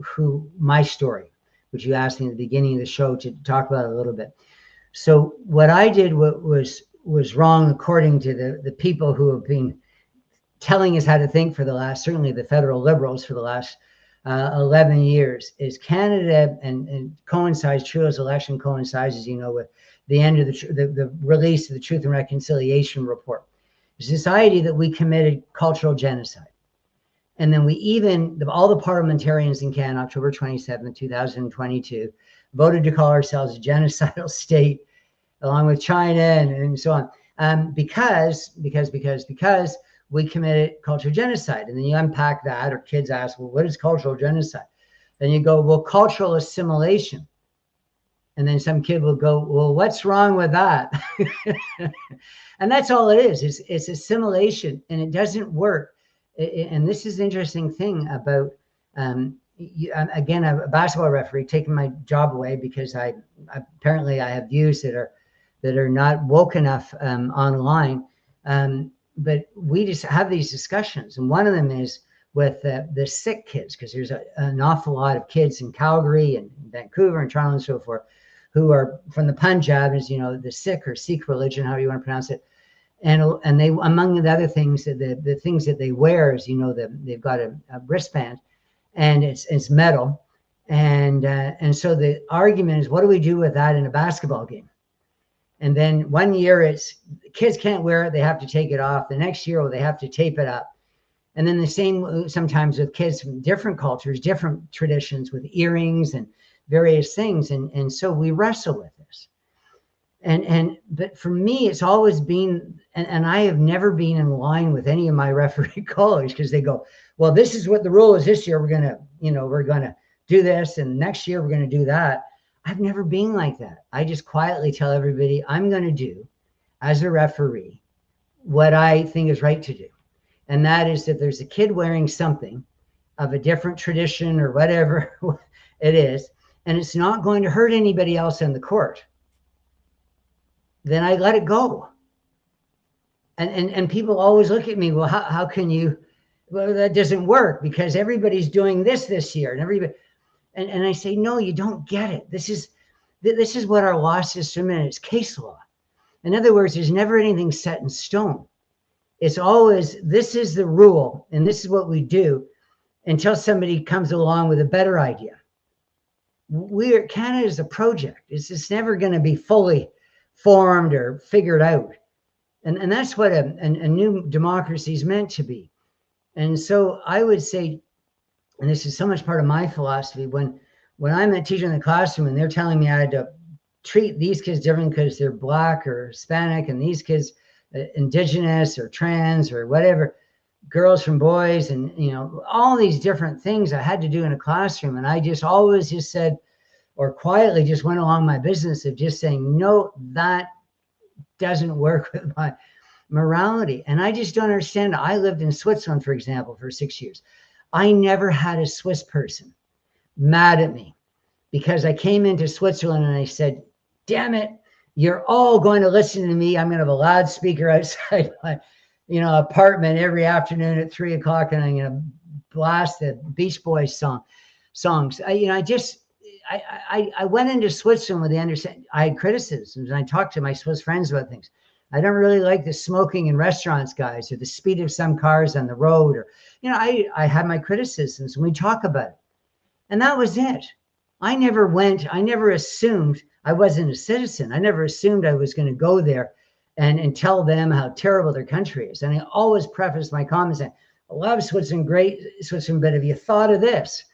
my story, which you asked me at the beginning of the show to talk about it a little bit. So what I did was wrong according to the people who have been telling us how to think for the last, certainly the federal Liberals for the last 11 years, is Canada, and coincides, Trudeau's election coincides, as you know, with the end of the release of the Truth and Reconciliation report. It's this idea that we committed cultural genocide. And then all the parliamentarians in Canada, October 27, 2022, voted to call ourselves a genocidal state, along with China and so on, because we committed cultural genocide. And then you unpack that, or kids ask, well, what is cultural genocide? Then you go, well, cultural assimilation. And then some kid will go, well, what's wrong with that? And that's all it is. It's assimilation, and it doesn't work. And this is the interesting thing about, again, I'm a basketball referee, taking my job away because I have views that are not woke enough online. But we just have these discussions. And one of them is with the sick kids, because there's an awful lot of kids in Calgary and Vancouver and Toronto and so forth who are from the Punjab, as you know, the Sikh or Sikh religion, however you want to pronounce it. And they, among the other things, the things that they wear is, you know, they've got a wristband, and it's metal. And so the argument is, what do we do with that in a basketball game? And then one year it's kids can't wear it, they have to take it off. The next year, they have to tape it up. And then the same sometimes with kids from different cultures, different traditions, with earrings and various things. And so we wrestle with this. But for me, it's always been, and I have never been in line with any of my referee colleagues, because they go, well, this is what the rule is this year. We're gonna do this, and next year we're gonna do that. I've never been like that. I just quietly tell everybody I'm gonna do, as a referee, what I think is right to do. And that is, that there's a kid wearing something of a different tradition or whatever it is, and it's not going to hurt anybody else in the court, then I let it go. And people always look at me, well, how can you, well, that doesn't work because everybody's doing this year, and everybody, and I say, no, you don't get it. This is what our law system is. It's case law. In other words, there's never anything set in stone. It's always, this is the rule, and this is what we do, until somebody comes along with a better idea. Canada is a project. It's just never going to be fully formed or figured out. And that's what a new democracy is meant to be. And so I would say, and this is so much part of my philosophy, when I'm a teacher in the classroom and they're telling me I had to treat these kids different because they're Black or Hispanic, and these kids Indigenous or trans or whatever, girls from boys, and you know, all these different things I had to do in a classroom. And I just always just said, or quietly just went along my business of just saying, no, that doesn't work with my morality. And I just don't understand. I lived in Switzerland, for example, for 6 years. I never had a Swiss person mad at me because I came into Switzerland and I said, damn it, you're all going to listen to me. I'm going to have a loudspeaker outside my, apartment every afternoon at 3 o'clock, and I'm going to blast the Beach Boys songs. I went into Switzerland with the understanding. I had criticisms, and I talked to my Swiss friends about things. I don't really like the smoking in restaurants, guys, or the speed of some cars on the road, or, I had my criticisms, and we talk about it. And that was it. I never assumed I wasn't a citizen. I never assumed I was going to go there and tell them how terrible their country is. And I always preface my comments saying, I love Switzerland, great Switzerland, but have you thought of this?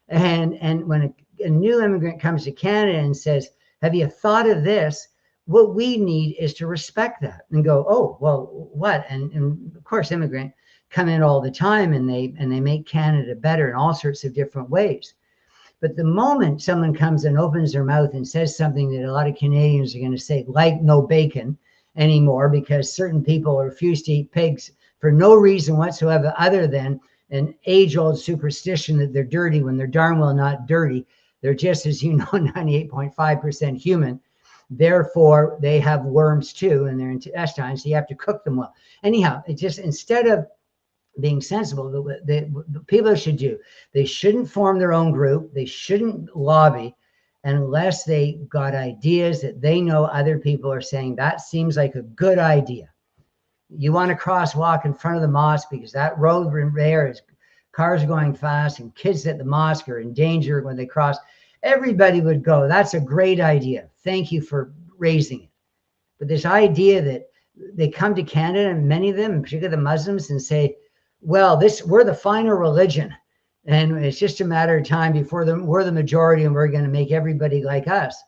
And when a new immigrant comes to Canada and says, have you thought of this? What we need is to respect that and go, oh, well, what? And of course, immigrants come in all the time, and they make Canada better in all sorts of different ways. But the moment someone comes and opens their mouth and says something that a lot of Canadians are going to say, like no bacon anymore, because certain people refuse to eat pigs for no reason whatsoever other than an age-old superstition that they're dirty when they're darn well not dirty. They're just, as you know, 98.5% human. Therefore, they have worms too in their intestines, so you have to cook them well. Anyhow, it just, instead of being sensible, the people should do, they shouldn't form their own group. They shouldn't lobby unless they got ideas that they know other people are saying, that seems like a good idea. You want to crosswalk in front of the mosque because that road there is cars are going fast and kids at the mosque are in danger when they cross. Everybody would go, that's a great idea. Thank you for raising it. But this idea that they come to Canada, and many of them, particularly the Muslims, and say, well, we're the final religion, and it's just a matter of time before we're the majority and we're going to make everybody like us.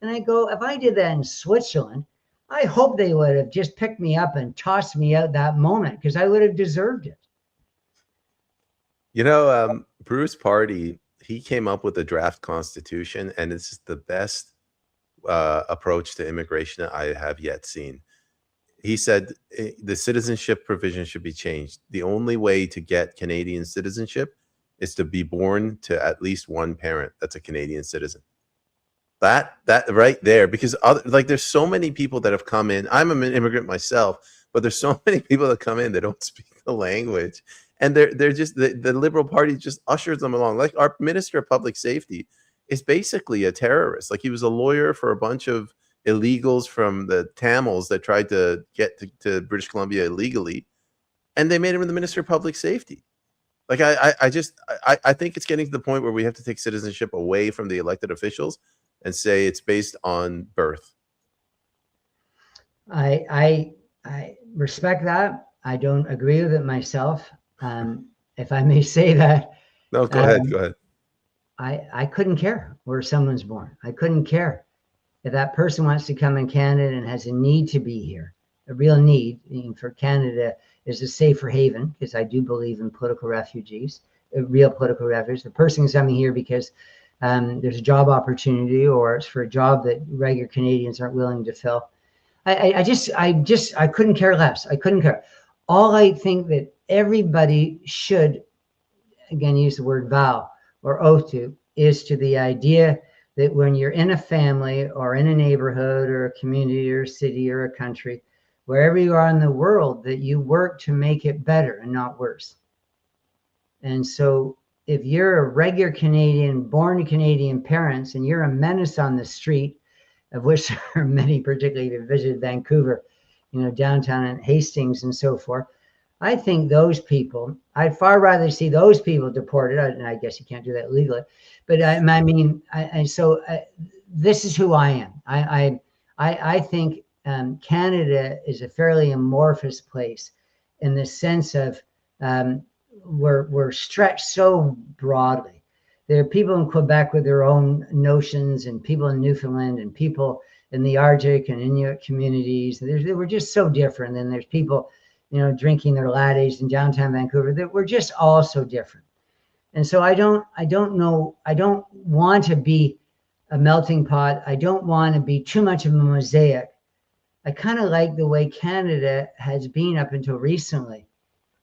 And I go, if I did that in Switzerland, I hope they would have just picked me up and tossed me out that moment, because I would have deserved it. You know, Bruce Party, he came up with a draft constitution, and it's the best approach to immigration that I have yet seen. He said the citizenship provision should be changed. The only way to get Canadian citizenship is to be born to at least one parent that's a Canadian citizen. That right there, because like there's so many people that have come in. I'm an immigrant myself, but there's so many people that come in that don't speak the language, and they're just the Liberal Party just ushers them along. Like our Minister of Public Safety is basically a terrorist. Like he was a lawyer for a bunch of illegals from the Tamils that tried to get to British Columbia illegally, and they made him the Minister of Public Safety. Like I think it's getting to the point where we have to take citizenship away from the elected officials and say it's based on birth. I respect that. I don't agree with it myself. If I may say that. No, go ahead. Go ahead. I couldn't care where someone's born. I couldn't care. If that person wants to come in Canada and has a need to be here, a real need, for Canada is a safer haven, because I do believe in political refugees, real political refugees. The person is coming here because there's a job opportunity, or it's for a job that regular Canadians aren't willing to fill. I couldn't care less. I couldn't care. All I think that everybody should, again, use the word vow or oath to, is to the idea that when you're in a family or in a neighborhood or a community or a city or a country, wherever you are in the world, that you work to make it better and not worse. And so if you're a regular Canadian, born to Canadian parents, and you're a menace on the street, of which there are many, particularly if you visited Vancouver, downtown and Hastings and so forth, I think those people, I'd far rather see those people deported. And I guess you can't do that legally, but this is who I am. I think Canada is a fairly amorphous place in the sense of we're stretched so broadly. There are people in Quebec with their own notions, and people in Newfoundland, and people in the Arctic and Inuit communities. We're just so different. And there's people, drinking their lattes in downtown Vancouver, that we're just all so different. And so I don't want to be a melting pot. I don't want to be too much of a mosaic. I kind of like the way Canada has been up until recently,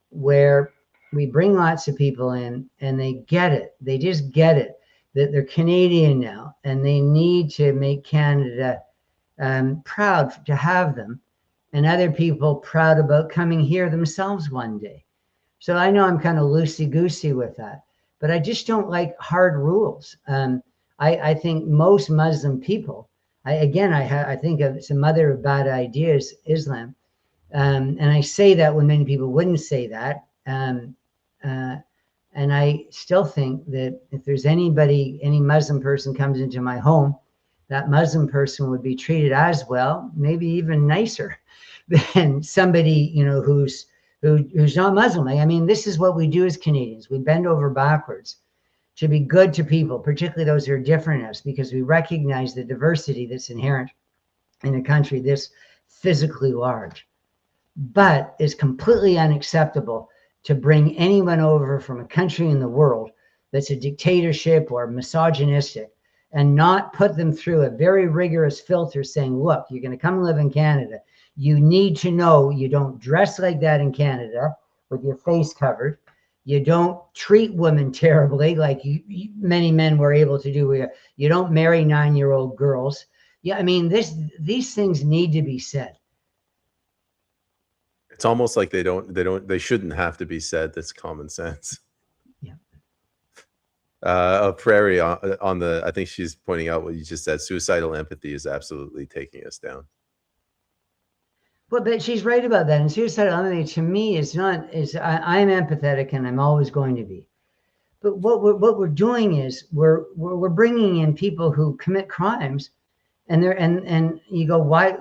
where we bring lots of people in and they get it. They just get it that they're Canadian now, and they need to make Canada proud to have them, and other people proud about coming here themselves one day. So I know I'm kind of loosey-goosey with that, but I just don't like hard rules. I think most Muslim people, I think of it's a mother of bad ideas, Islam. And I say that when many people wouldn't say that. And I still think that if there's any Muslim person comes into my home, that Muslim person would be treated as well, maybe even nicer than somebody, who's who's not Muslim. I mean, this is what we do as Canadians. We bend over backwards to be good to people, particularly those who are different than us, because we recognize the diversity that's inherent in a country this physically large. But it's completely unacceptable to bring anyone over from a country in the world that's a dictatorship or misogynistic and not put them through a very rigorous filter saying, look, you're going to come live in Canada. You need to know you don't dress like that in Canada with your face covered. You don't treat women terribly like many men were able to do. You don't marry 9-year-old girls. Yeah, I mean, these things need to be said. It's almost like they shouldn't have to be said. That's common sense. Yeah. Prairie on the, I think she's pointing out what you just said. Suicidal empathy is absolutely taking us down. Well, but she's right about that. And suicidal empathy to me is I'm empathetic and I'm always going to be. But what we're doing is we're bringing in people who commit crimes, and you go, why?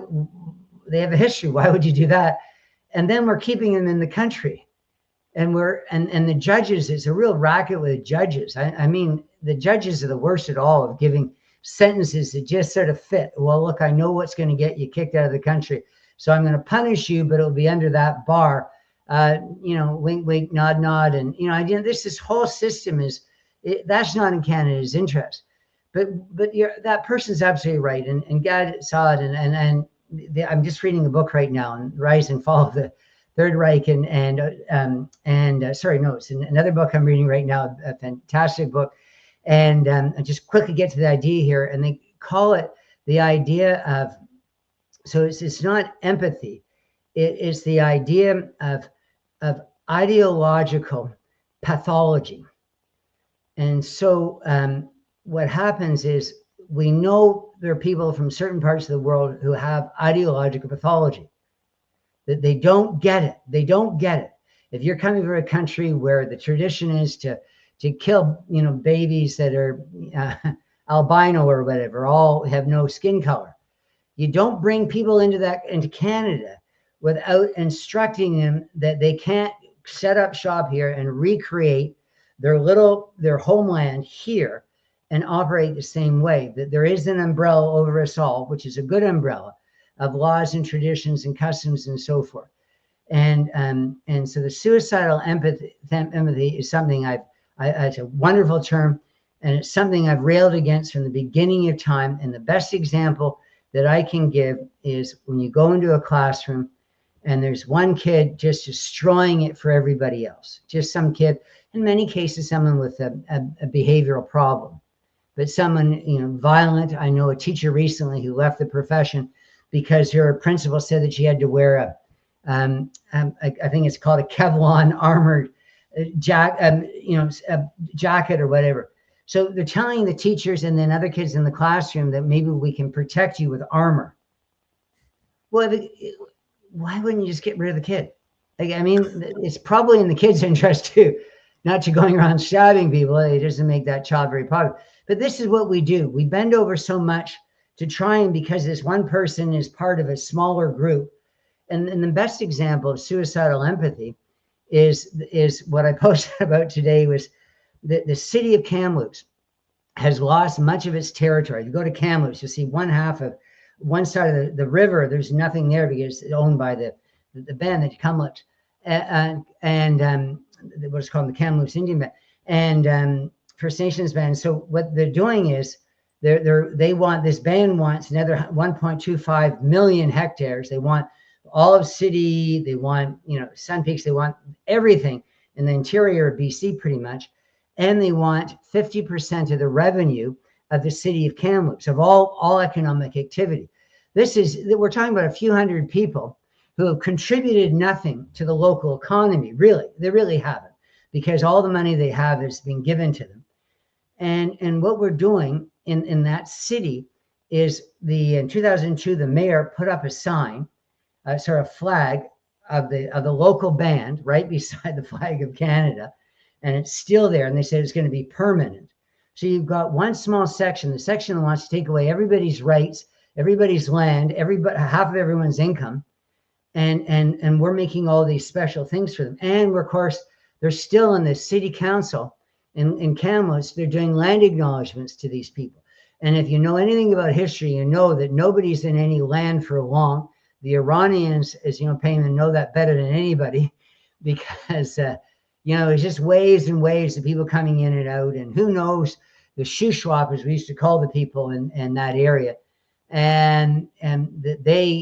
They have a history. Why would you do that? And then we're keeping them in the country, and the judges. It's a real racket with the judges. I mean, the judges are the worst at all of giving sentences that just sort of fit. Well, look, I know what's going to get you kicked out of the country, so I'm going to punish you, but it'll be under that bar. Wink, wink, nod, nod. And, this whole system that's not in Canada's interest. But that person's absolutely right. And God saw it. And I'm just reading a book right now on Rise and Fall of the Third Reich. It's another book I'm reading right now, a fantastic book. And I just quickly get to the idea here. And they call it the idea of, so it's not empathy. It's the idea of ideological pathology. And so what happens is we know there are people from certain parts of the world who have ideological pathology, that they don't get it. They don't get it. If you're coming from a country where the tradition is to kill, babies that are albino or whatever, all have no skin color, you don't bring people into Canada without instructing them that they can't set up shop here and recreate their homeland here and operate the same way. That there is an umbrella over us all, which is a good umbrella of laws and traditions and customs and so forth. And so the suicidal empathy is something it's a wonderful term, and it's something I've railed against from the beginning of time. And the best example that I can give is when you go into a classroom and there's one kid just destroying it for everybody else. Just some kid, in many cases, someone with a behavioral problem, but someone, violent. I know a teacher recently who left the profession because her principal said that she had to wear I think it's called a Kevlar armored jacket or whatever. So they're telling the teachers and then other kids in the classroom that maybe we can protect you with armor. Well, why wouldn't you just get rid of the kid? It's probably in the kid's interest too, not to going around stabbing people. It doesn't make that child very popular. But this is what we do. We bend over so much to try, and because this one person is part of a smaller group. And the best example of suicidal empathy is what I posted about today was the city of Kamloops has lost much of its territory. If you go to Kamloops, you'll see one side of the river, there's nothing there because it's owned by the band that Kamloops and what's called the Kamloops Indian Band and First Nations band. So what they're doing is this band wants another 1.25 million hectares. They want all of city, they want Sun Peaks, they want everything in the interior of BC pretty much, and they want 50% of the revenue of the city of Kamloops, of all economic activity. We're talking about a few hundred people who have contributed nothing to the local economy, really. They really haven't, because all the money they have has been given to them. And what we're doing in that city is in 2002, the mayor put up a sign, sort of flag of the local band right beside the flag of Canada, and it's still there. And they said it's going to be permanent. So you've got one small section, the section that wants to take away everybody's rights, everybody's land, half of everyone's income, and we're making all these special things for them. And of course, they're still in the city council in Kamloops. They're doing land acknowledgements to these people. And if you know anything about history, you know that nobody's in any land for long. The Iranians, as you know, Payman, know that better than anybody, because it's just waves and waves of people coming in and out, and who knows, the shuswap, as we used to call the people in that area. And they're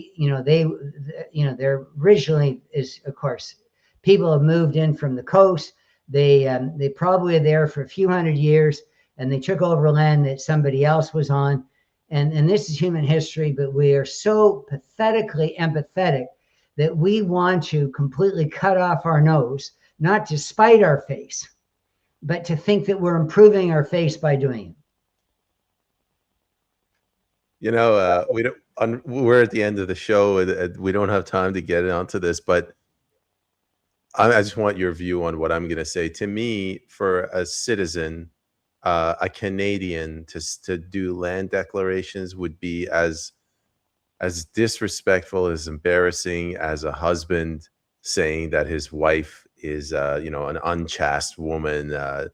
originally is, of course, people have moved in from the coast. They probably are there for a few hundred years, and they took over land that somebody else was on. And this is human history, but we are so pathetically empathetic that we want to completely cut off our nose, not to spite our face, but to think that we're improving our face by doing it. We're at the end of the show, and we don't have time to get onto this, but I just want your view on what I'm going to say. To me, for a citizen, a Canadian, to do land declarations would be as disrespectful, as embarrassing as a husband saying that his wife is, an unchaste woman, a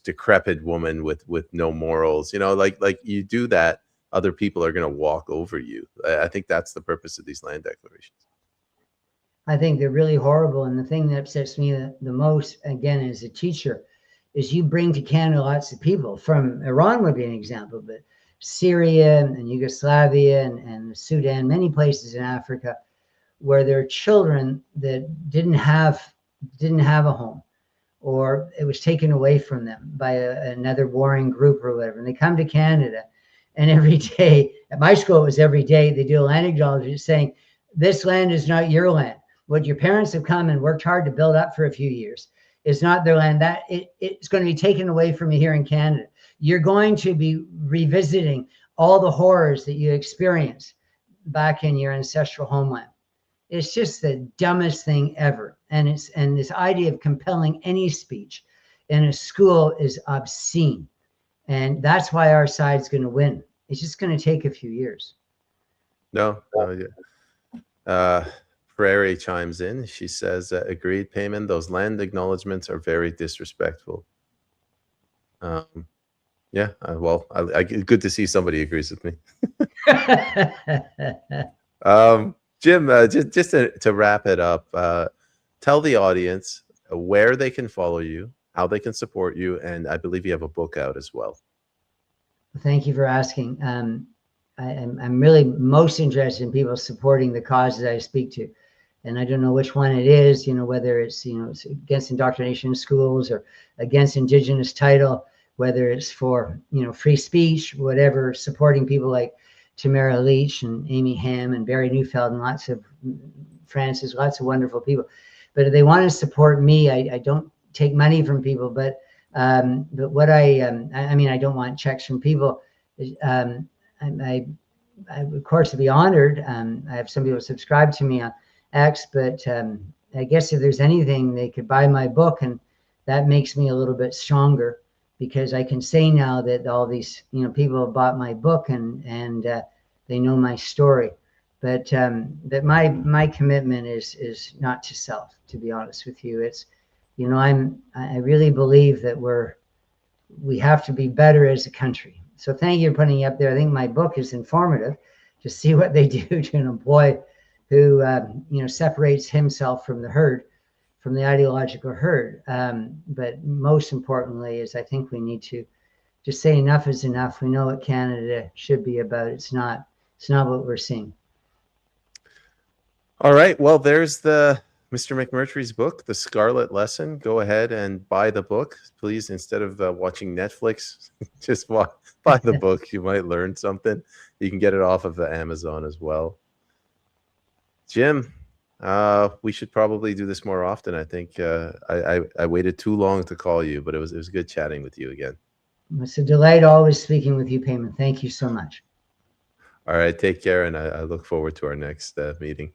decrepit woman with no morals. Like you do that, other people are going to walk over you. I think that's the purpose of these land declarations. I think they're really horrible. And the thing that upsets me the most, again, as a teacher, is you bring to Canada lots of people. From Iran would be an example, but Syria and Yugoslavia and Sudan, many places in Africa, where there are children that didn't have a home, or it was taken away from them by another warring group or whatever. And they come to Canada, and every day, at my school, it was every day, they do a land acknowledgement saying, this land is not your land. What your parents have come and worked hard to build up for a few years is not their land. That it's going to be taken away from you here in Canada. You're going to be revisiting all the horrors that you experienced back in your ancestral homeland. It's just the dumbest thing ever. And this idea of compelling any speech in a school is obscene. And that's why our side's going to win. It's just going to take a few years. Prairie chimes in. She says, agreed, Payman. Those land acknowledgements are very disrespectful. Good to see somebody agrees with me. Jim, just to wrap it up, tell the audience where they can follow you, how they can support you, and I believe you have a book out as well. Thank you for asking. I'm really most interested in people supporting the causes I speak to. And I don't know which one it is, whether it's, it's against indoctrination in schools or against Indigenous title, whether it's for, free speech, whatever, supporting people like Tamara Leach and Amy Ham and Barry Neufeld and lots of wonderful people. But if they want to support me, I don't take money from people, but what I don't want checks from people. I of course, to be honored. I have some people subscribe to me on X, but I guess if there's anything, they could buy my book, and that makes me a little bit stronger, because I can say now that all these people have bought my book and they know my story. But that my commitment is not to self, to be honest with you. It's I really believe that we have to be better as a country. So thank you for putting it up there. I think my book is informative to see what they do to an employee who separates himself from the herd, from the ideological herd. But most importantly is I think we need to just say enough is enough. We know what Canada should be about. It's not what we're seeing. All right. Well, there's the Mr. McMurtry's book, The Scarlet Lesson. Go ahead and buy the book, please. Instead of watching Netflix, just buy the book. You might learn something. You can get it off of Amazon as well. Jim, we should probably do this more often. I think I waited too long to call you, but it was good chatting with you again. It's a delight always speaking with you, Payman. Thank you so much. All right. Take care, and I look forward to our next meeting.